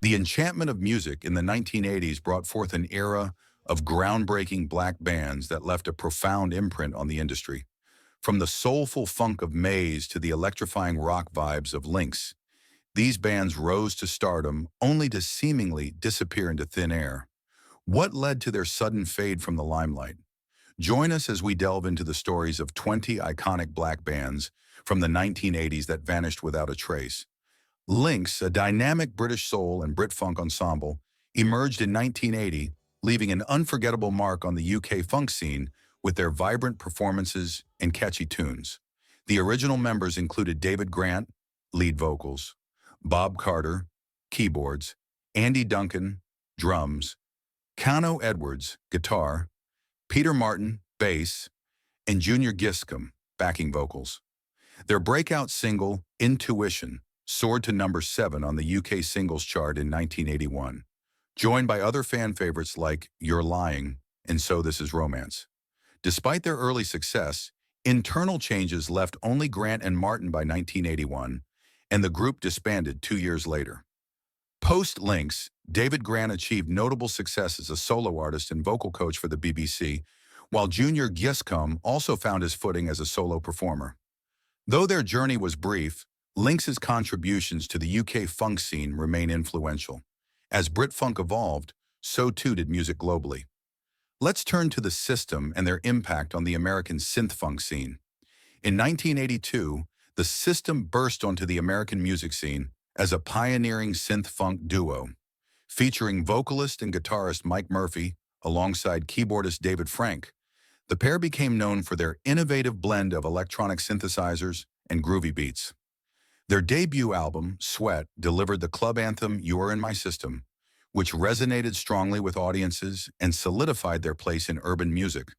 The enchantment of music in the 1980s brought forth an era of groundbreaking black bands that left a profound imprint on the industry. From the soulful funk of Maze to the electrifying rock vibes of Lynx, these bands rose to stardom only to seemingly disappear into thin air. What led to their sudden fade from the limelight? Join us as we delve into the stories of 20 iconic black bands from the 1980s that vanished without a trace. Lynx, a dynamic British soul and Brit-funk ensemble, emerged in 1980, leaving an unforgettable mark on the UK funk scene with their vibrant performances and catchy tunes. The original members included David Grant, lead vocals, Bob Carter, keyboards, Andy Duncan, drums, Kano Edwards, guitar, Peter Martin, bass, and Junior Giscombe, backing vocals. Their breakout single, Intuition, soared to number 7 on the UK singles chart in 1981, joined by other fan favorites like You're Lying and So This Is Romance. Despite their early success, internal changes left only Grant and Martin by 1981, and the group disbanded 2 years later. Post-Lynx, David Grant achieved notable success as a solo artist and vocal coach for the BBC, while Junior Giscombe also found his footing as a solo performer. Though their journey was brief, Lynx's contributions to the UK funk scene remain influential. As Brit-funk evolved, so too did music globally. Let's turn to the System and their impact on the American synth-funk scene. In 1982, the System burst onto the American music scene as a pioneering synth-funk duo. Featuring vocalist and guitarist Mike Murphy alongside keyboardist David Frank, the pair became known for their innovative blend of electronic synthesizers and groovy beats. Their debut album, Sweat, delivered the club anthem You're in My System, which resonated strongly with audiences and solidified their place in urban music.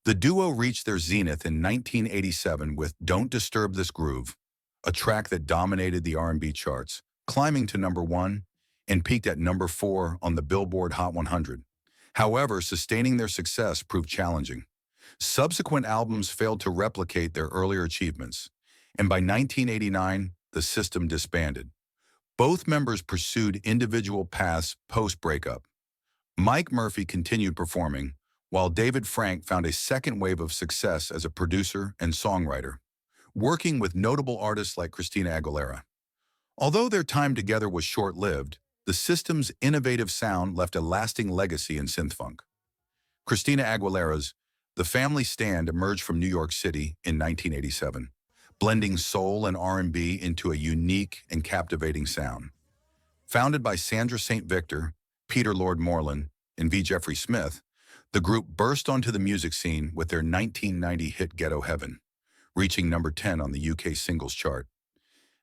The duo reached their zenith in 1987 with Don't Disturb This Groove, a track that dominated the R&B charts, climbing to number 1 and peaked at number 4 on the Billboard Hot 100. However, sustaining their success proved challenging. Subsequent albums failed to replicate their earlier achievements, and by 1989, the System disbanded. Both members pursued individual paths post-breakup. Mike Murphy continued performing, while David Frank found a second wave of success as a producer and songwriter, working with notable artists like Christina Aguilera. Although their time together was short-lived, the System's innovative sound left a lasting legacy in synth-funk. Christina Aguilera's The Family Stand emerged from New York City in 1987, blending soul and R&B into a unique and captivating sound. Founded by Sandra St. Victor, Peter Lord Moreland, and V. Jeffrey Smith, the group burst onto the music scene with their 1990 hit Ghetto Heaven, reaching number 10 on the UK singles chart.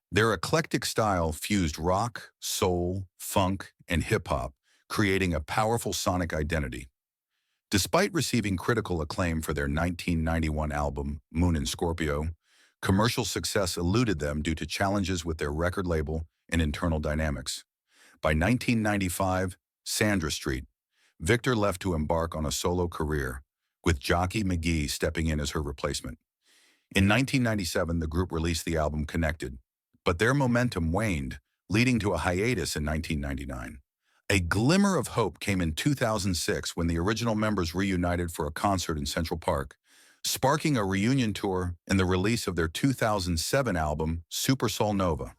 Their eclectic style fused rock, soul, funk, and hip-hop, creating a powerful sonic identity. Despite receiving critical acclaim for their 1991 album, Moon and Scorpio, commercial success eluded them due to challenges with their record label and internal dynamics. By 1995, Sandra Street, Victor left to embark on a solo career, with Jockey McGee stepping in as her replacement. In 1997, the group released the album Connected, but their momentum waned, leading to a hiatus in 1999. A glimmer of hope came in 2006 when the original members reunited for a concert in Central Park, sparking a reunion tour and the release of their 2007 album, Super Soul Nova.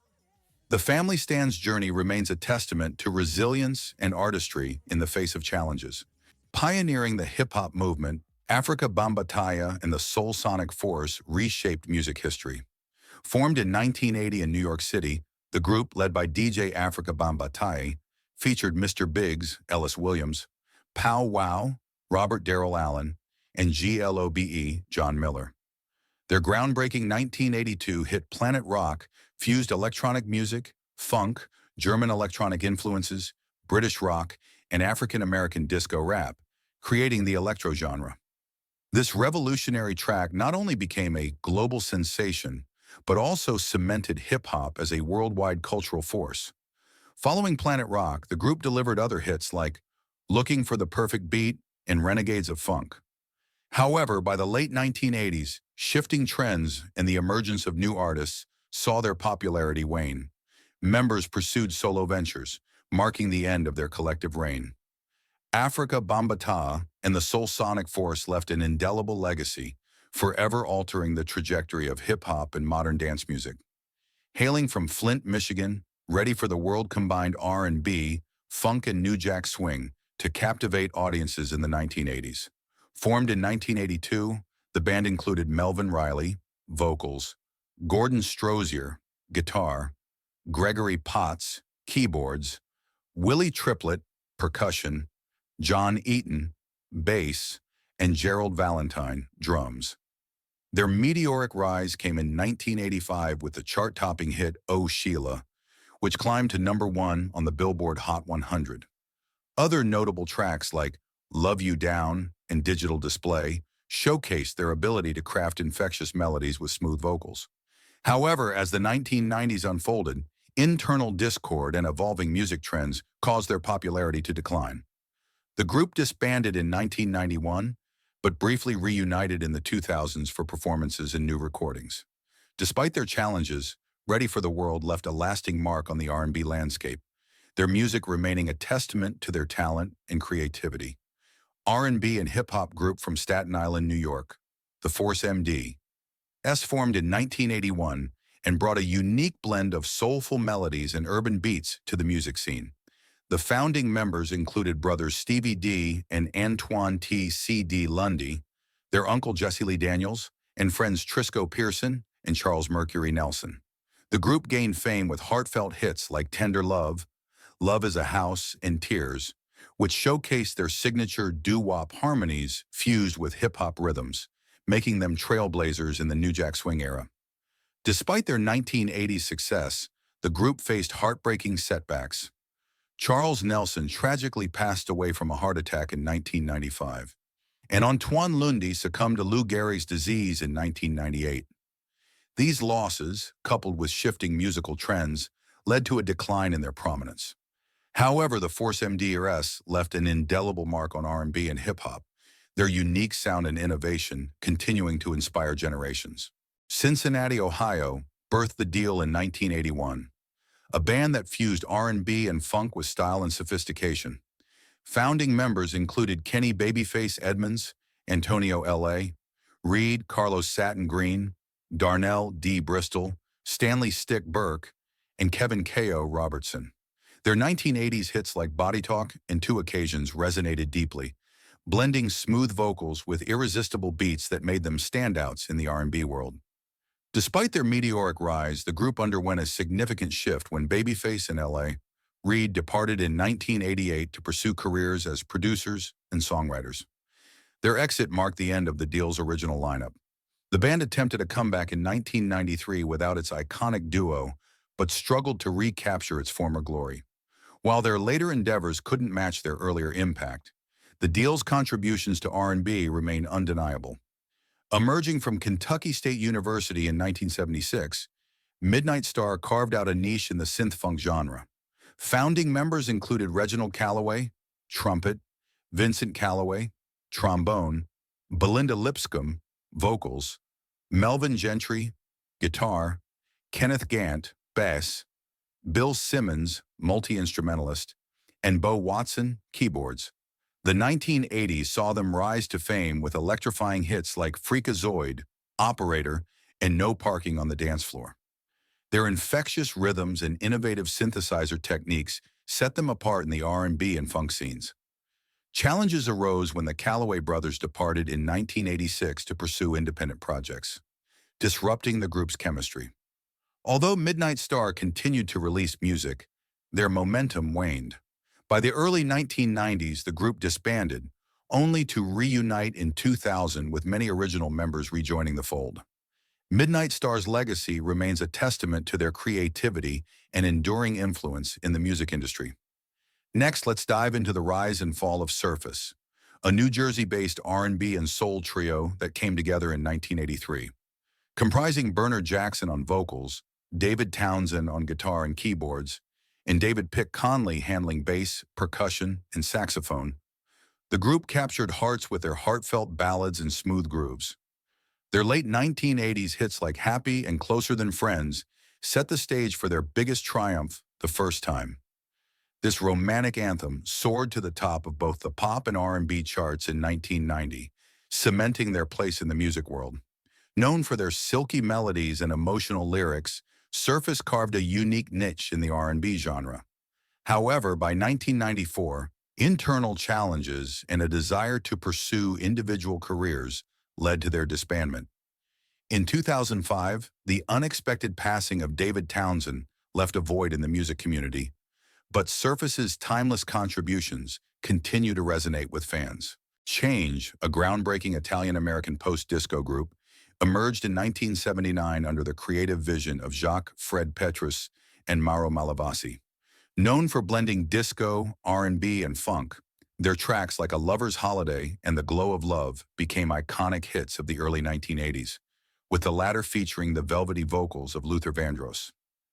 The Family Stand's journey remains a testament to resilience and artistry in the face of challenges. Pioneering the hip-hop movement, Afrika Bambaataa and the Soul Sonic Force reshaped music history. Formed in 1980 in New York City, the group, led by DJ Afrika Bambaataa, featured Mr. Biggs, Ellis Williams, Pow Wow, Robert Darrell Allen, and GLOBE, John Miller. Their groundbreaking 1982 hit Planet Rock fused electronic music, funk, German electronic influences, British rock, and African-American disco rap, creating the electro genre. This revolutionary track not only became a global sensation, but also cemented hip-hop as a worldwide cultural force. Following Planet Rock, the group delivered other hits like Looking for the Perfect Beat and renegades of funk. However, by the late 1980s, shifting trends and the emergence of new artists saw their popularity wane. Members pursued solo ventures, marking the end of their collective reign. Afrika Bambaataa and the Soul Sonic Force left an indelible legacy, forever altering the trajectory of hip-hop and modern dance music. Hailing from Flint, Michigan, ready for the world combined R&B, funk and new jack swing to captivate audiences in the 1980s. Formed in 1982, the band included Melvin Riley, vocals, Gordon Strozier, guitar, Gregory Potts, keyboards, Willie Triplett, percussion, John Eaton, bass, and Gerald Valentine, drums. Their meteoric rise came in 1985 with the chart-topping hit Oh Sheila, which climbed to #1 on the Billboard Hot 100. Other notable tracks like Love You Down and Digital Display showcased their ability to craft infectious melodies with smooth vocals. However, as the 1990s unfolded, internal discord and evolving music trends caused their popularity to decline. The group disbanded in 1991, but briefly reunited in the 2000s for performances and new recordings. Despite their challenges, Ready for the World left a lasting mark on the R&B landscape, their music remaining a testament to their talent and creativity. R&B and hip-hop group from Staten Island, New York, the Force MDs, formed in 1981 and brought a unique blend of soulful melodies and urban beats to the music scene. The founding members included brothers Stevie D and Antoine T.C.D. Lundy, their uncle Jesse Lee Daniels, and friends Trisco Pearson and Charles Mercury Nelson. The group gained fame with heartfelt hits like Tender Love, Love is a House, and Tears, which showcased their signature doo-wop harmonies fused with hip-hop rhythms, making them trailblazers in the New Jack Swing era. Despite their 1980s success, the group faced heartbreaking setbacks. Charles Nelson tragically passed away from a heart attack in 1995, and Antoine Lundy succumbed to Lou Gehrig's disease in 1998. These losses, coupled with shifting musical trends, led to a decline in their prominence. However, the Force MDs left an indelible mark on R&B and hip-hop, their unique sound and innovation continuing to inspire generations. Cincinnati, Ohio, birthed the Deele in 1981, a band that fused R&B and funk with style and sophistication. Founding members included Kenny Babyface Edmonds, Antonio L.A., Reed Carlos Satin Green, Darnell D. Bristol, Stanley Stick Burke, and Kevin K.O. Robertson. Their 1980s hits like Body Talk and Two Occasions resonated deeply, blending smooth vocals with irresistible beats that made them standouts in the R&B world. Despite their meteoric rise, the group underwent a significant shift when Babyface and L.A. Reid departed in 1988 to pursue careers as producers and songwriters. Their exit marked the end of the Deele's original lineup. The band attempted a comeback in 1993 without its iconic duo, but struggled to recapture its former glory. While their later endeavors couldn't match their earlier impact, the Deele's contributions to R&B remain undeniable. Emerging from Kentucky State University in 1976, Midnight Starr carved out a niche in the synth-funk genre. Founding members included Reginald Calloway, trumpet, Vincent Calloway, trombone, Belinda Lipscomb, vocals, Melvin Gentry, guitar, Kenneth Gant, bass, Bill Simmons, multi-instrumentalist, and Bo Watson, keyboards. The 1980s saw them rise to fame with electrifying hits like Freakazoid, Operator, and No Parking on the Dance Floor. Their infectious rhythms and innovative synthesizer techniques set them apart in the R&B and funk scenes. Challenges arose when the Calloway brothers departed in 1986 to pursue independent projects, disrupting the group's chemistry. Although Midnight Starr continued to release music, their momentum waned. By the early 1990s, the group disbanded, only to reunite in 2000 with many original members rejoining the fold. Midnight Starr's legacy remains a testament to their creativity and enduring influence in the music industry. Next, let's dive into the rise and fall of Surface, a New Jersey-based R&B and soul trio that came together in 1983. Comprising Bernard Jackson on vocals, David Townsend on guitar and keyboards, and David Pick Conley handling bass, percussion, and saxophone, The group captured hearts with their heartfelt ballads and smooth grooves. Their late 1980s hits like Happy and Closer Than Friends set the stage for their biggest triumph the first time. This romantic anthem soared to the top of both the pop and R&B charts in 1990, cementing their place in the music world. Known for their silky melodies and emotional lyrics, Surface carved a unique niche in the R&B genre. However, by 1994, internal challenges and a desire to pursue individual careers led to their disbandment. In 2005, the unexpected passing of David Townsend left a void in the music community, but Surface's timeless contributions continue to resonate with fans. Change, a groundbreaking Italian-American post-disco group, emerged in 1979 under the creative vision of Jacques Fred Petrus and Mauro Malavasi. Known for blending disco, R&B, and funk, their tracks like A Lover's Holiday and The Glow of Love became iconic hits of the early 1980s, with the latter featuring the velvety vocals of Luther Vandross.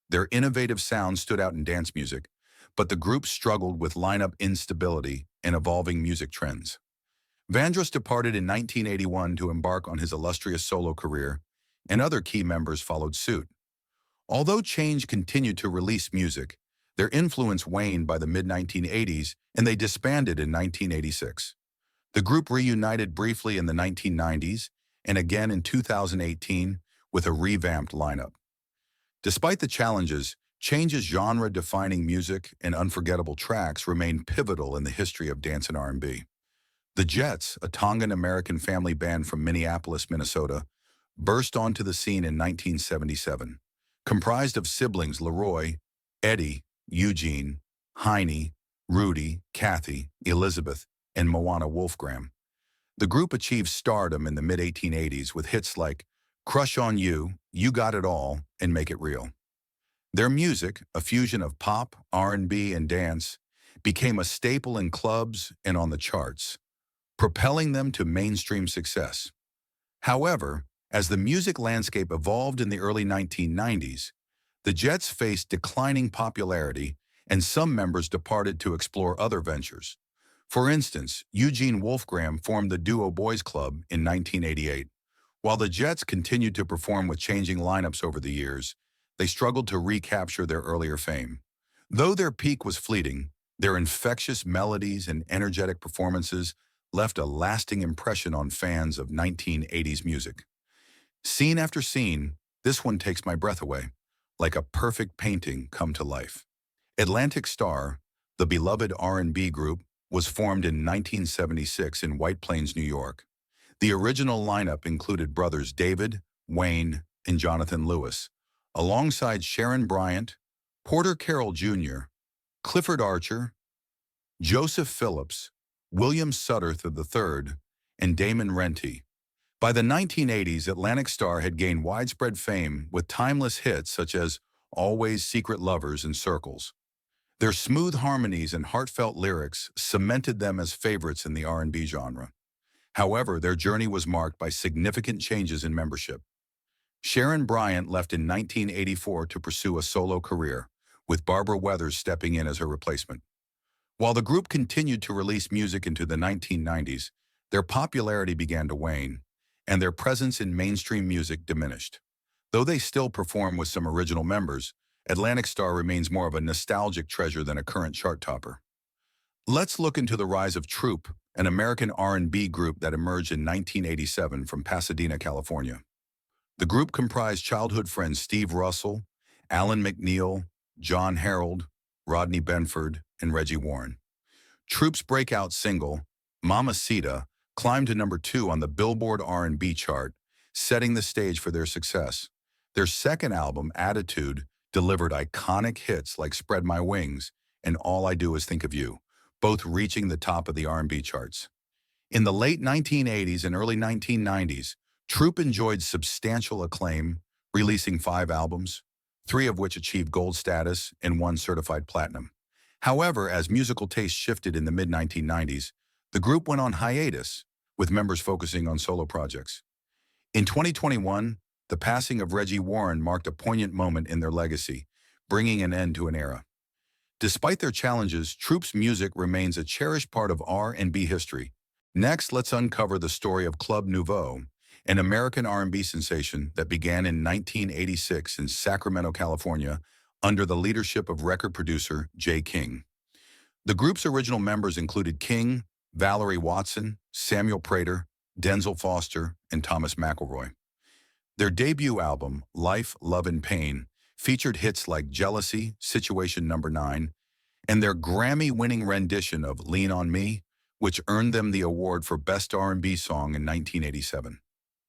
Their innovative sound stood out in dance music, but the group struggled with lineup instability and evolving music trends. Vandross departed in 1981 to embark on his illustrious solo career, and other key members followed suit. Although Change continued to release music, their influence waned by the mid-1980s and they disbanded in 1986. The group reunited briefly in the 1990s and again in 2018 with a revamped lineup. Despite the challenges, Change's genre-defining music and unforgettable tracks remain pivotal in the history of dance and R&B. The Jets, a Tongan-American family band from Minneapolis, Minnesota, burst onto the scene in 1977. Comprised of siblings Leroy, Eddie, Eugene, Heine, Rudy, Kathy, Elizabeth, and Moana Wolfgram. The group achieved stardom in the mid-1880s with hits like Crush on You, You Got It All, and Make It Real. Their music, a fusion of pop, R&B, and dance, became a staple in clubs and on the charts, propelling them to mainstream success. However, as the music landscape evolved in the early 1990s, the Jets faced declining popularity and some members departed to explore other ventures. For instance, Eugene Wolfgram formed the duo Boys Club in 1988. While the Jets continued to perform with changing lineups over the years, they struggled to recapture their earlier fame. Though their peak was fleeting, their infectious melodies and energetic performances left a lasting impression on fans of 1980s music. Scene after scene, this one takes my breath away, like a perfect painting come to life. Atlantic Starr, the beloved R&B group, was formed in 1976 in White Plains, New York. The original lineup included brothers David, Wayne, and Jonathan Lewis, alongside Sharon Bryant, Porter Carroll Jr., Clifford Archer, Joseph Phillips, William Sutterth III, and Damon Renty. By the 1980s, Atlantic Starr had gained widespread fame with timeless hits such as Always Secret Lovers and Circles. Their smooth harmonies and heartfelt lyrics cemented them as favorites in the R&B genre. However, their journey was marked by significant changes in membership. Sharon Bryant left in 1984 to pursue a solo career, with Barbara Weathers stepping in as her replacement. While the group continued to release music into the 1990s, their popularity began to wane, and their presence in mainstream music diminished. Though they still perform with some original members, Atlantic Starr remains more of a nostalgic treasure than a current chart topper. Let's look into the rise of Troop, an American R&B group that emerged in 1987 from Pasadena, California. The group comprised childhood friends Steve Russell, Alan McNeil, John Harold, Rodney Benford, and Reggie Warren. Troop's breakout single, Mamacita, climbed to number 2 on the Billboard R&B chart, setting the stage for their success. Their second album, Attitude, delivered iconic hits like Spread My Wings and All I Do Is Think of You, both reaching the top of the R&B charts. In the late 1980s and early 1990s, Troop enjoyed substantial acclaim, releasing 5 albums, 3 of which achieved gold status and 1 certified platinum. However, as musical tastes shifted in the mid-1990s, the group went on hiatus, with members focusing on solo projects. In 2021, the passing of Reggie Warren marked a poignant moment in their legacy, bringing an end to an era. Despite their challenges, Troop's music remains a cherished part of R&B history. Next, let's uncover the story of Club Nouveau, an American R&B sensation that began in 1986 in Sacramento, California, under the leadership of record producer J. King. The group's original members included King, Valerie Watson, Samuel Prater, Denzel Foster, and Thomas McElroy. Their debut album, Life, Love, and Pain, featured hits like Jealousy, Situation Number 9, and their Grammy-winning rendition of Lean on Me, which earned them the award for Best R&B Song in 1987.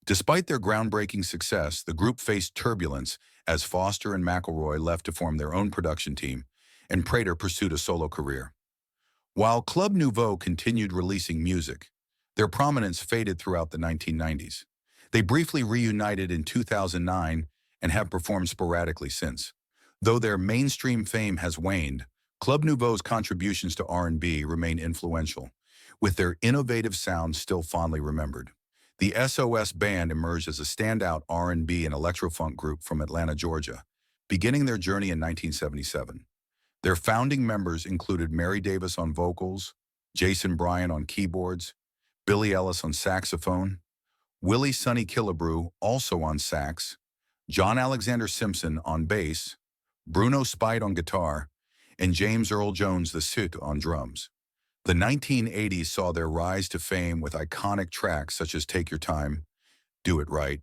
Despite their groundbreaking success, the group faced turbulence as Foster and McElroy left to form their own production team, and Prater pursued a solo career. While Club Nouveau continued releasing music, their prominence faded throughout the 1990s. They briefly reunited in 2009 and have performed sporadically since. Though their mainstream fame has waned, Club Nouveau's contributions to R&B remain influential, with their innovative sound still fondly remembered. The SOS Band emerged as a standout R&B and electro-funk group from Atlanta, Georgia, beginning their journey in 1977. Their founding members included Mary Davis on vocals, Jason Bryan on keyboards, Billy Ellis on saxophone, Willie Sonny Killebrew also on sax, John Alexander Simpson on bass, Bruno Spite on guitar, and James Earl Jones the on drums. The 1980s saw their rise to fame with iconic tracks such as Take Your Time, Do It Right,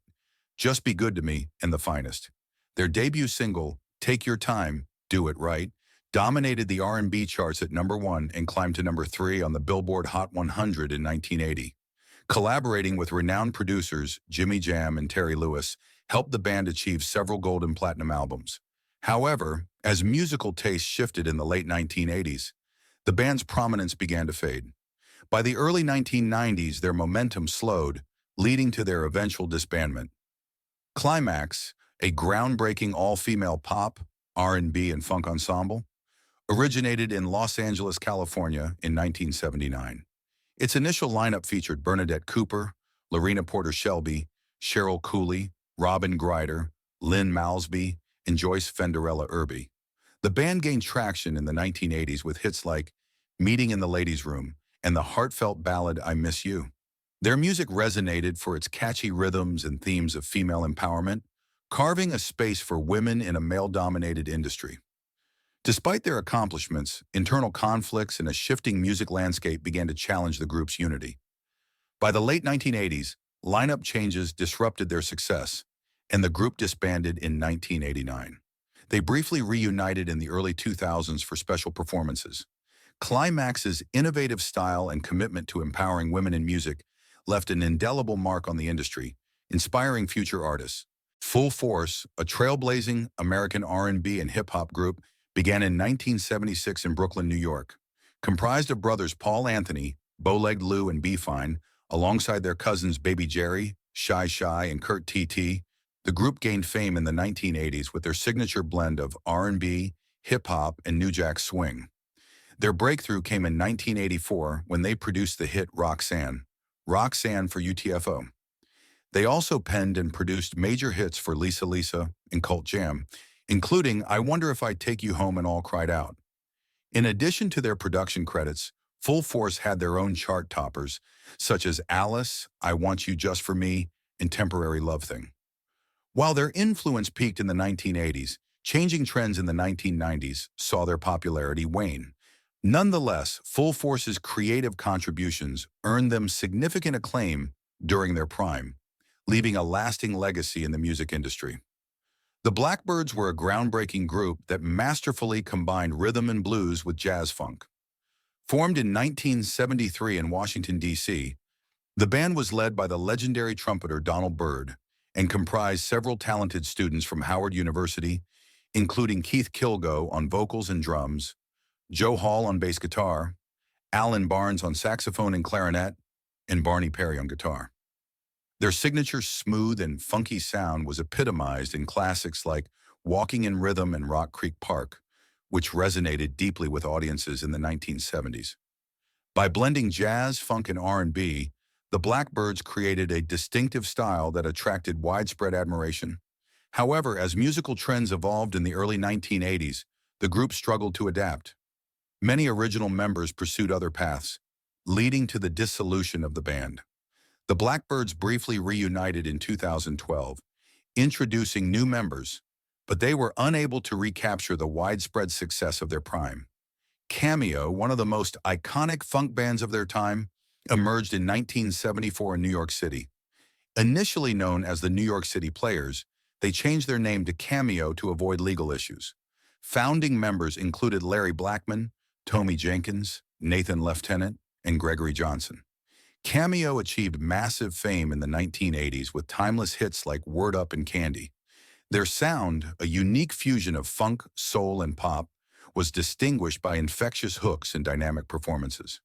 Just Be Good to Me, and The Finest. Their debut single, Take Your Time, Do It Right, dominated the R&B charts at #1 and climbed to #3 on the Billboard Hot 100 in 1980. Collaborating with renowned producers Jimmy Jam and Terry Lewis helped the band achieve several gold and platinum albums. However, as musical tastes shifted in the late 1980s, the band's prominence began to fade. By the early 1990s, their momentum slowed, leading to their eventual disbandment. Klymaxx, a groundbreaking all-female pop, R&B, and funk ensemble, originated in Los Angeles, California in 1979. Its initial lineup featured Bernadette Cooper, Lorena Porter Shelby, Cheryl Cooley, Robin Greider, Lynn Malsby, and Joyce Fenderella Irby. The band gained traction in the 1980s with hits like Meeting in the Ladies' Room and the heartfelt ballad I Miss You. Their music resonated for its catchy rhythms and themes of female empowerment, carving a space for women in a male-dominated industry. Despite their accomplishments, internal conflicts and a shifting music landscape began to challenge the group's unity. By the late 1980s, lineup changes disrupted their success, and the group disbanded in 1989. They briefly reunited in the early 2000s for special performances. Klymaxx's innovative style and commitment to empowering women in music left an indelible mark on the industry, inspiring future artists. Full Force, a trailblazing American R&B and hip-hop group, began in 1976 in Brooklyn, New York. Comprised of brothers Paul Anthony, Bowlegged Lou, and B-Fine, alongside their cousins Baby Jerry, Shy Shy, and Kurt TT, the group gained fame in the 1980s with their signature blend of R&B, hip-hop, and New Jack Swing. Their breakthrough came in 1984 when they produced the hit Roxanne for UTFO. They also penned and produced major hits for Lisa Lisa and Cult Jam, including I Wonder If I'd Take You Home and All Cried Out. In addition to their production credits, Full Force had their own chart toppers, such as Alice, I Want You Just For Me, and Temporary Love Thing. While their influence peaked in the 1980s, changing trends in the 1990s saw their popularity wane. Nonetheless, Full Force's creative contributions earned them significant acclaim during their prime, leaving a lasting legacy in the music industry. The Blackbyrds were a groundbreaking group that masterfully combined rhythm and blues with jazz funk. Formed in 1973 in Washington, D.C., the band was led by the legendary trumpeter Donald Byrd and comprised several talented students from Howard University, including Keith Kilgo on vocals and drums, Joe Hall on bass guitar, Alan Barnes on saxophone and clarinet, and Barney Perry on guitar. Their signature smooth and funky sound was epitomized in classics like Walking in Rhythm and Rock Creek Park, which resonated deeply with audiences in the 1970s. By blending jazz, funk, and R&B, the Blackbyrds created a distinctive style that attracted widespread admiration. However, as musical trends evolved in the early 1980s, the group struggled to adapt. Many original members pursued other paths, leading to the dissolution of the band. The Blackbyrds briefly reunited in 2012, introducing new members, but they were unable to recapture the widespread success of their prime. Cameo, one of the most iconic funk bands of their time, emerged in 1974 in New York City. Initially known as the New York City Players, they changed their name to Cameo to avoid legal issues. Founding members included Larry Blackmon, Tommy Jenkins, Nathan Lieutenant, and Gregory Johnson. Cameo achieved massive fame in the 1980s with timeless hits like Word Up and Candy. Their sound, a unique fusion of funk, soul, and pop, was distinguished by infectious hooks and dynamic performances.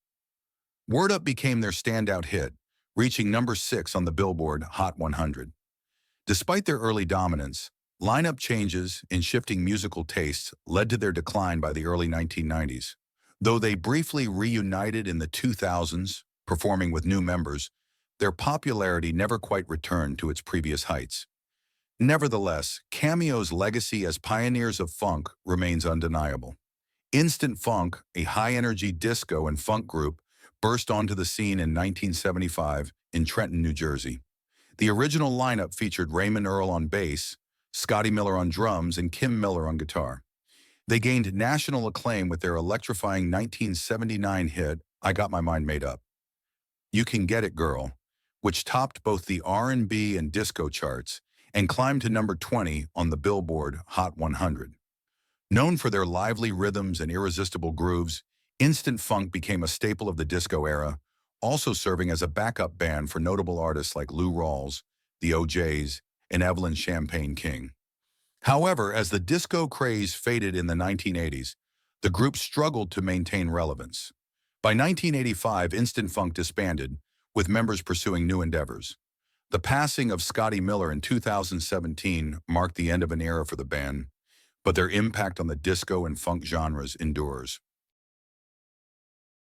Word Up became their standout hit, reaching number 6 on the Billboard Hot 100. Despite their early dominance, lineup changes and shifting musical tastes led to their decline by the early 1990s. Though they briefly reunited in the 2000s, performing with new members, their popularity never quite returned to its previous heights. Nevertheless, Cameo's legacy as pioneers of funk remains undeniable. Instant Funk, a high-energy disco and funk group, burst onto the scene in 1975 in Trenton, New Jersey. The original lineup featured Raymond Earl on bass, Scotty Miller on drums, and Kim Miller on guitar. They gained national acclaim with their electrifying 1979 hit, I Got My Mind Made Up. You Can Get It Girl, which topped both the R&B and disco charts and climbed to number 20 on the Billboard Hot 100. Known for their lively rhythms and irresistible grooves, Instant Funk became a staple of the disco era, also serving as a backup band for notable artists like Lou Rawls, the O'Jays, and Evelyn Champagne King. However, as the disco craze faded in the 1980s, the group struggled to maintain relevance. By 1985, Instant Funk disbanded, with members pursuing new endeavors. The passing of Scotty Miller in 2017 marked the end of an era for the band, but their impact on the disco and funk genres endures.